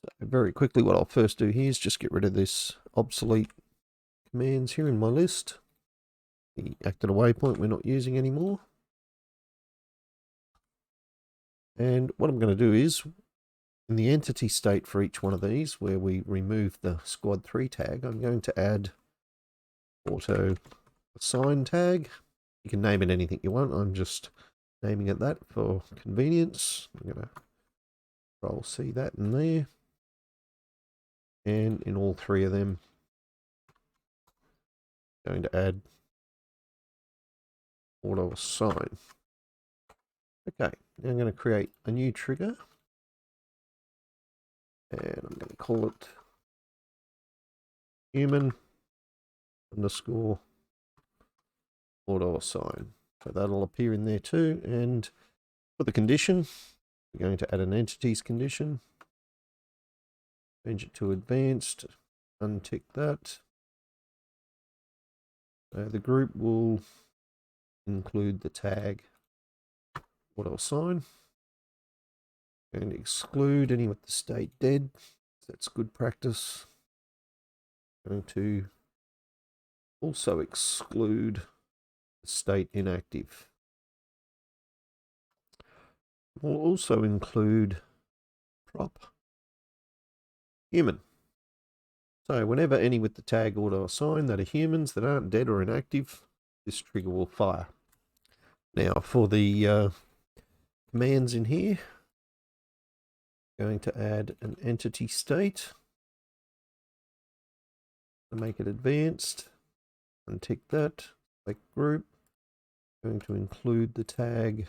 So very quickly, what I'll first do here is just get rid of this obsolete commands here in my list. The acted away point we're not using anymore. And what I'm going to do is, in the entity state for each one of these, where we remove the squad 3 tag, I'm going to add autoassign tag. You can name it anything you want. I'm just naming it that for convenience. I'm going to Control C that in there. And in all 3 of them, I'm going to add autoassign. Okay, now I'm going to create a new trigger. And I'm going to call it human underscore autoassign. So that'll appear in there too. And for the condition, we're going to add an entities condition. Change it to advanced. Untick that. The group will include the tag autoassign. And exclude any with the state dead. That's good practice. Going to also exclude the state inactive. We'll also include prop human. So whenever any with the tag autoassign that are humans that aren't dead or inactive, this trigger will fire. Now for the commands in here, going to add an entity state to make it advanced. Untick that. Select group. Going to include the tag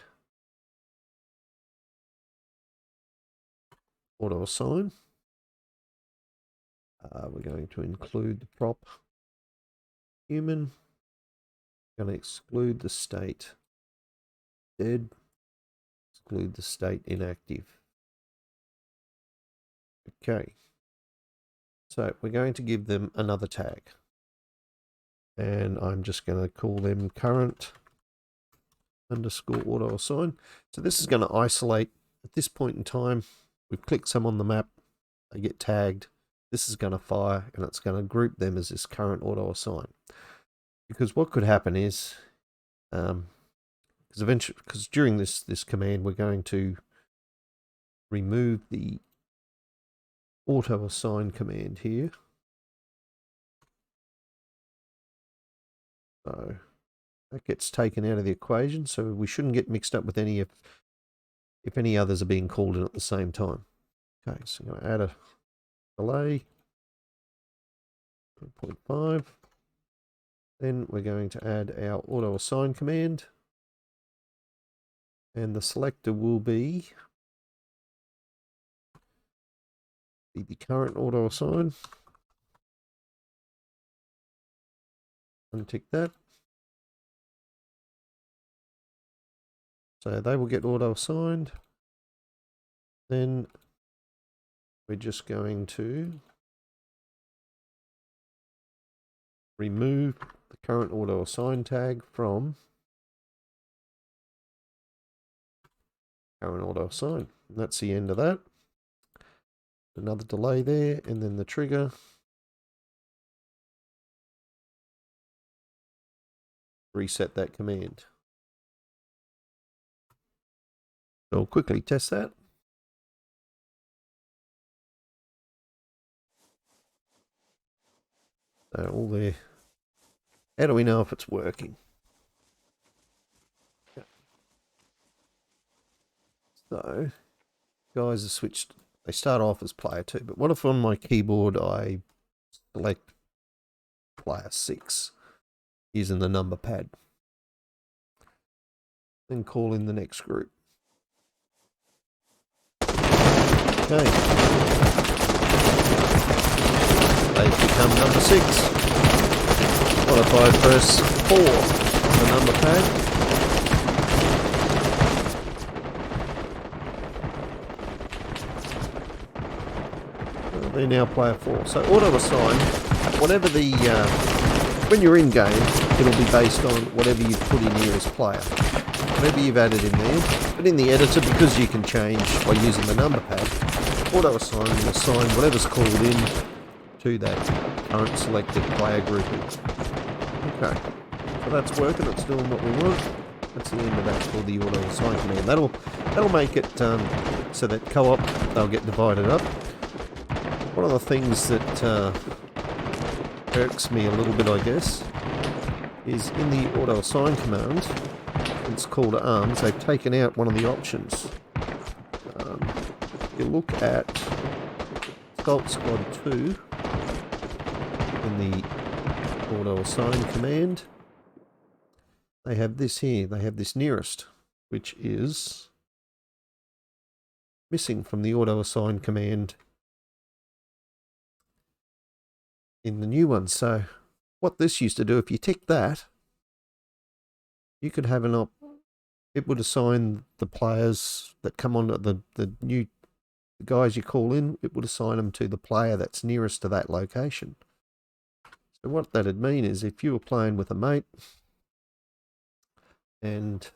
autoassign. We're going to include the prop human. Going to exclude the state dead. Exclude the state inactive. Okay, so we're going to give them another tag, and I'm just going to call them current underscore autoassign. So this is going to isolate at this point in time. We've clicked some on the map, they get tagged. This is going to fire, and it's going to group them as this current autoassign. Because what could happen is, because during this command we're going to remove the autoassign command here. So that gets taken out of the equation, so we shouldn't get mixed up with any if any others are being called in at the same time. Okay, so I'm going to add a delay 0.5. Then we're going to add our autoassign command, and the selector will be the current autoassign. Untick that. So they will get auto-assigned. Then we're just going to remove the current auto-assign tag from current auto-assign. And that's the end of that. Another delay there, and then the trigger. Reset that command. So I'll quickly test that. So all there. How do we know if it's working? Okay. So guys are switched. They start off as player 2, but what if on my keyboard I select player 6 using the number pad? Then call in the next group. Okay. They've become number 6. What if I press 4 on the number pad? They're now player 4. So auto assign, whatever the when you're in game, it'll be based on whatever you've put in here as player. Whatever you've added in there. But in the editor, because you can change by using the number pad, auto assign will assign whatever's called in to that current selected player grouping. Okay, so that's working, it's doing what we want. That's the end of that for the auto assign command. That'll make it so that co-op, they'll get divided up. One of the things that irks me a little bit, I guess, is in the auto assign command, it's called arms, they've taken out one of the options. If you look at Assault Squad 2 in the auto assign command, they have this here, they have this nearest, which is missing from the auto assign command in the new one. So what this used to do, if you tick that, you could have it would assign the players that come on the new guys you call in, it would assign them to the player that's nearest to that location. So what that'd mean is if you were playing with a mate and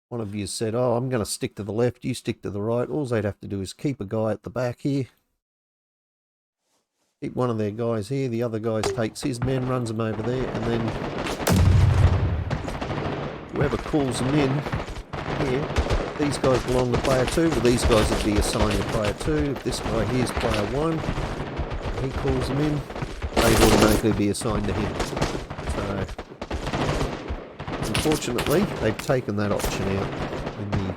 one of you said, oh, I'm going to stick to the left, you stick to the right, all they'd have to do is keep a guy at the back here, keep one of their guys here, the other guy takes his men, runs them over there, and then whoever calls them in here, these guys belong to player 2, well these guys would be assigned to player 2. If this guy here is player 1, he calls them in, they'd automatically be assigned to him. So unfortunately, they've taken that option out in the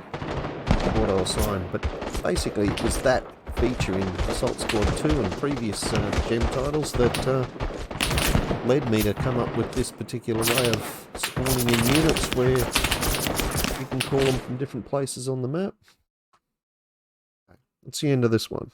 auto assign, but basically it was that feature in Assault Squad 2 and previous gem titles that led me to come up with this particular way of spawning in units where you can call them from different places on the map. That's the end of this one.